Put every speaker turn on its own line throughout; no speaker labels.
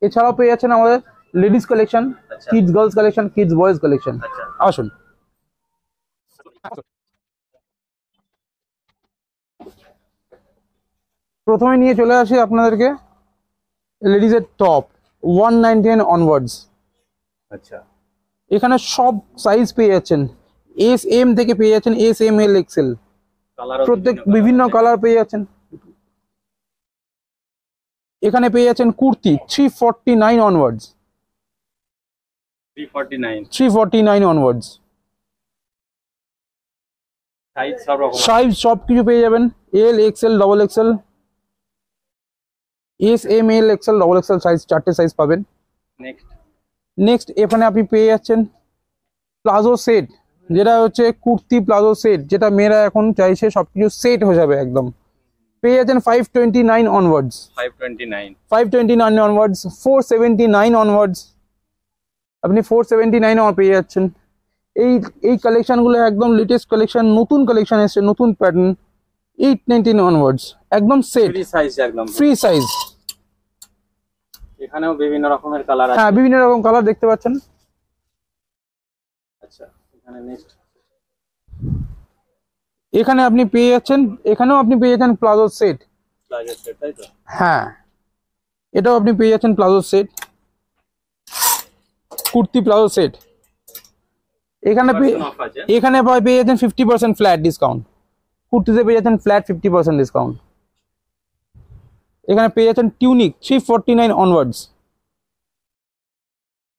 এছাড়াও পেয়ে যাচ্ছেন আমাদের ladies collection, kids girls collection, kids boys collection. আসুন। প্রথমে নিয়ে চলে আসি আপনাদেরকে লেডিসের টপ 199 অনওয়ার্ডস।
আচ্ছা,
এখানে সব সাইজ পেয়ে যাচ্ছেন, এস এম থেকে পেয়ে যাচ্ছেন এস এম এল এক্সেল, প্রত্যেক বিভিন্ন কালার পেয়ে যাচ্ছেন। এখানে পেয়ে যাচ্ছেন কুর্তি 349 অনওয়ার্ডস, 349 অনওয়ার্ডস। সাইজ সব কিছু পেয়ে যাবেন, L XL double XL, S M L XL double XL size, চারটে সাইজ পাবেন। নেক্সট এখানে আপনি পেয়ে যাচ্ছেন প্লাজো সেট, যেটা হচ্ছে কুর্তি প্লাজো সেট, যেটা মেয়েরা এখন চাইছে সবকিছু সেট হয়ে যাবে একদম। পেয়ে যাচ্ছেন 529 অনওয়ার্ডস, 529 অনওয়ার্ডস, 479 অনওয়ার্ডস, আপনি 479 পেয়ে যাচ্ছেন। এই কালেকশনগুলো একদম লেটেস্ট কালেকশন, নতুন কালেকশন এসেছে, নতুন প্যাটার্ন। 819 অনওয়ার্ডস, একদম সেট, ফ্রি সাইজ।
এখানেও বিভিন্ন রকমের কালার আছে।
হ্যাঁ, বিভিন্ন রকম কালার দেখতে পাচ্ছেন।
আচ্ছা, এখানে নেক্সট
এখানে আপনি পেয়ে যাচ্ছেন, এখানেও আপনি পেয়ে যাচ্ছেন প্লাজো সেট,
তাই তো?
হ্যাঁ, এটাও আপনি পেয়ে যাচ্ছেন palazzo set, kurti palazzo set. এখানে পেয়ে যাচ্ছেন 50% ফ্ল্যাট ডিসকাউন্ট, কুর্তিতে পেয়ে যাচ্ছেন ফ্ল্যাট 50% ডিসকাউন্ট। এখানে পেয়ে যাচ্ছেন টিউনিক 349 অনওয়ার্ডস,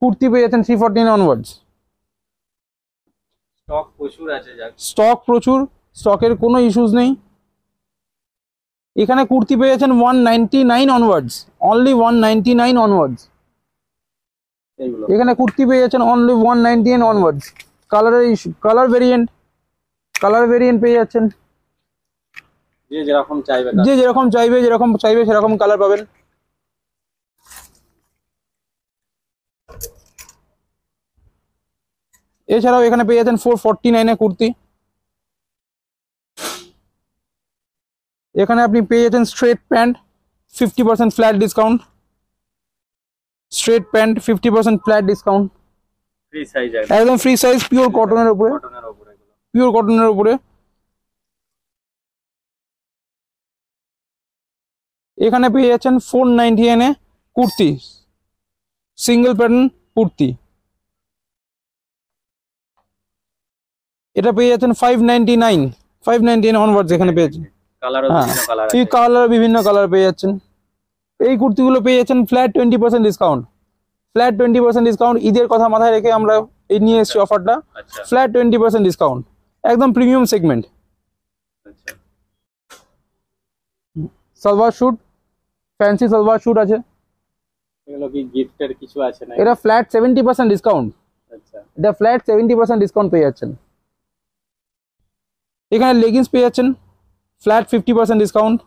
কুর্তি পেয়ে যাচ্ছেন 349 অনওয়ার্ডস।
স্টক প্রচুর আছে,
স্টক প্রচুর, স্টকের কোনো ইস্যুস নেই। এখানে কুর্তি পেয়ে যাচ্ছেন 199 অনওয়ার্ডস, অনলি 199 অনওয়ার্ডস। এখানে কুর্তি পেয়ে যাচ্ছেন অনলি 199 অনওয়ার্ডস। কালার ভেরিয়েন্ট পেয়ে যাচ্ছেন,
যে যেরকম
চাইবে সেরকম কালার পাবেন। এছাড়াও এখানে পেয়ে যাচ্ছেন 449 কুর্তি। এখানে আপনি পেয়ে যাচ্ছেন straight pant 50% flat discount, straight pant 50% flat discount,
free size,
একদম ফ্রি সাইজ, পিওর কটনের উপরে। এখানে পেয়ে যাচ্ছেন 499 কুর্তি, সিঙ্গেল প্যাটার্ন কুর্তি। এটা পেয়ে যাচ্ছেন 599 অনওয়ার্ডস। এখানে পেয়ে যাচ্ছেন বিভিন্ন কালার পেয়ে যাচ্ছেন। এই কুর্তিগুলো পেয়ে যাচ্ছেন ফ্ল্যাট 20% ডিসকাউন্ট, ঈদের কথা মাথায় রেখে আমরা এই নিয়ে এসেছি অফারটা, ফ্ল্যাট 20% ডিসকাউন্ট, একদম premium segment. Salwar suit, fancy salwar suit আছে,
এগুলো কি গিফটের কিছু আছে না?
এটা ফ্ল্যাট 70% ডিসকাউন্ট, এটা ফ্ল্যাট 70% ডিসকাউন্ট পেয়ে যাচ্ছেন। এখানে লেগিংস পেয়ে যাচ্ছেন ফ্ল্যাট 50% ডিসকাউন্ট।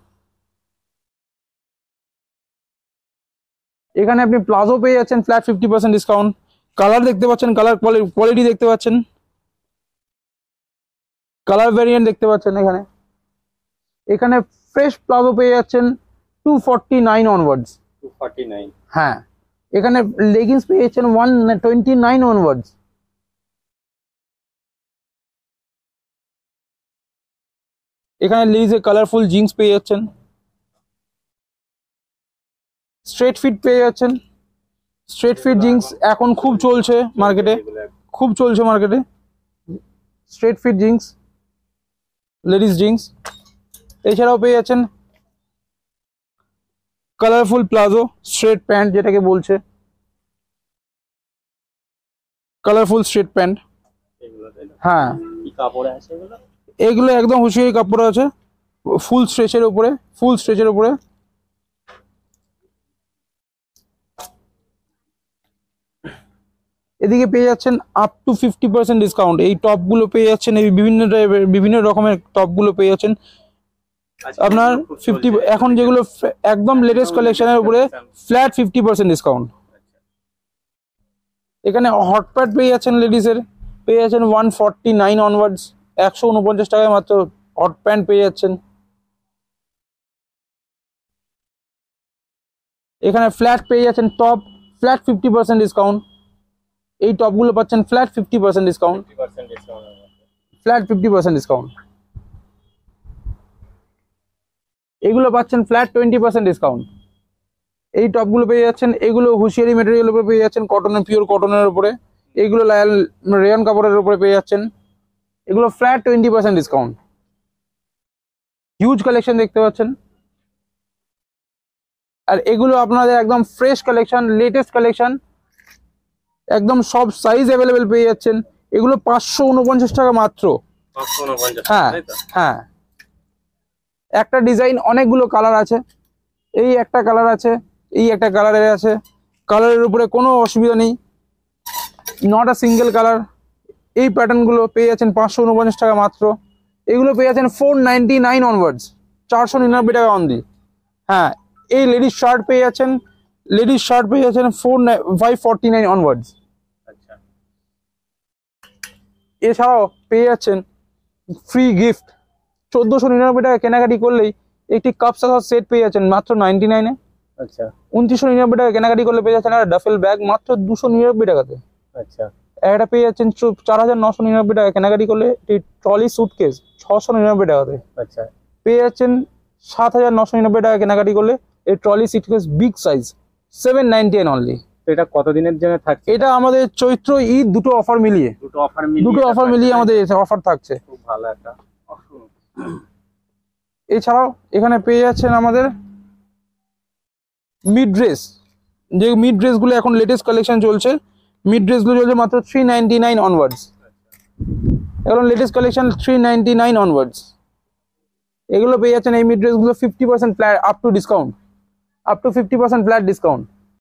এখানে আপনি প্লাজো পেয়ে যাচ্ছেন ফ্ল্যাট 50% ডিসকাউন্ট। কালার দেখতে পাচ্ছেন, কালার কোয়ালিটি দেখতে পাচ্ছেন, কালার ভেরিয়েন্ট দেখতে পাচ্ছেন। এখানে ফ্রেশ প্লাজো পেয়ে যাচ্ছেন 249 অনওয়ার্ডস,
249।
হ্যাঁ, এখানে লেগিংস পেয়ে যাচ্ছেন 129 অনওয়ার্ডস। এখানে লেডিসের কালারফুল জিন্স পেয়ে যাচ্ছেন, স্ট্রেট ফিট পেয়ে যাচ্ছেন। স্ট্রেট ফিট জিন্স এখন খুব চলছে মার্কেটে, straight fit jeans, ladies jeans. এছাড়াও পেয়ে যাচ্ছেন কালারফুল প্লাজো স্ট্রেট প্যান্ট, যেটাকে বলছে কালারফুল স্ট্রেট প্যান্ট। হ্যাঁ, এগুলো একদম হুঁশিয়ারি কাপড় আছে, ফুল স্ট্রেচের উপরে। এদিকে পেয়ে যাচ্ছেন আপ টু 50% ডিসকাউন্ট। এই টপগুলো পেয়ে যাচ্ছেন, এই বিভিন্ন রকমের টপগুলো পেয়ে যাচ্ছেন আপনার 50, এখন যেগুলো একদম লেটেস্ট কালেকশনের উপরে ফ্ল্যাট 50% ডিসকাউন্ট। এখানে হট প্যাড পেয়ে যাচ্ছেন, লেডিসের পেয়ে যাচ্ছেন 149 অনওয়ার্ডস, 149 টাকায় মাত্র হট প্যান্ট পেয়ে যাচ্ছেন। এখানে ফ্ল্যাট পেয়ে যাচ্ছেন টপ, ফ্ল্যাট 50% ডিসকাউন্ট। এই টপগুলো পাচ্ছেন flat 50% discount,
50% discount.
Flat 50% discount. এগুলো পাচ্ছেন ফ্ল্যাট 20% ডিসকাউন্ট। এই টপগুলো পেয়ে যাচ্ছেন, এগুলো হুঁশিয়ারি মেটেরিয়াল উপরে পেয়ে যাচ্ছেন, কটনের, পিওর কটনের উপরে। এগুলো রেয়ন কাপড়ের উপরে পেয়ে যাচ্ছেন, এগুলো ফ্ল্যাট 20% ডিসকাউন্ট। হিউজ কালেকশন দেখতে পাচ্ছেন, আর এগুলো আপনাদের একদম ফ্রেশ কালেকশন, লেটেস্ট কালেকশন, একদম সব সাইজ অ্যাভেলেবেল পেয়ে যাচ্ছেন। এগুলো 549 টাকা মাত্র।
549,
হ্যাঁ
তাই তো?
হ্যাঁ, একটা ডিজাইন, অনেকগুলো কালার আছে। এই একটা কালার আছে, এই একটা কালারের আছে, কালারের উপরে কোনো অসুবিধা নেই, নট আ সিঙ্গেল কালার। এই প্যাটার্নগুলো পেয়ে যাচ্ছেন 549 টাকা মাত্র। এগুলো পেয়ে যাচ্ছেন 499 অনওয়ার্ডস, 499 টাকা অনলি। হ্যাঁ, এই লেডিস শার্ট পেয়ে যাচ্ছেন, লেডিস শার্ট পেয়ে যাচ্ছেন 549 অনওয়ার্ডস।
আচ্ছা,
এছাড়াও পেয়ে যাচ্ছেন ফ্রি গিফট। 1499 টাকা কেনাকাটি করলেই একটি কাপ সাসার সেট পেয়ে যাচ্ছেন মাত্র 99-এ।
আচ্ছা,
2999 টাকা কেনাকাটি করলে পেয়ে যাচ্ছেন একটা ডাফেল ব্যাগ মাত্র 299 টাকাতে।
আচ্ছা,
একটা পেয়ে যাচ্ছেন 4999 টাকা কেনাকাটি করলে একটি ট্রলি সুটকেস 699 টাকাতে।
আচ্ছা,
পেয়ে যাচ্ছেন 7999 টাকা কেনাকাটি করলে এই trolley suitcase big size 799 only.
তো এটা কতদিনের জন্য থাকছে?
এটা আমাদের চৈত্র ঈদ দুটো অফার মিলিয়ে, দুটো অফার মিলিয়ে আমাদের অফার থাকছে।
খুব ভালো একটা অপশন।
এছাড়াও এখানে পেয়ে যাচ্ছেন আমাদের মিড ড্রেস, যে মিড ড্রেসগুলো এখন লেটেস্ট কালেকশন চলছে, মিড ড্রেসগুলো চলছে মাত্র 399 অনওয়ার্ডস। এখন লেটেস্ট কালেকশন 399 অনওয়ার্ডস। এগুলো পেয়ে যাচ্ছেন এই মিড ড্রেসগুলো 50% flat up to discount, up to 50% flat discount.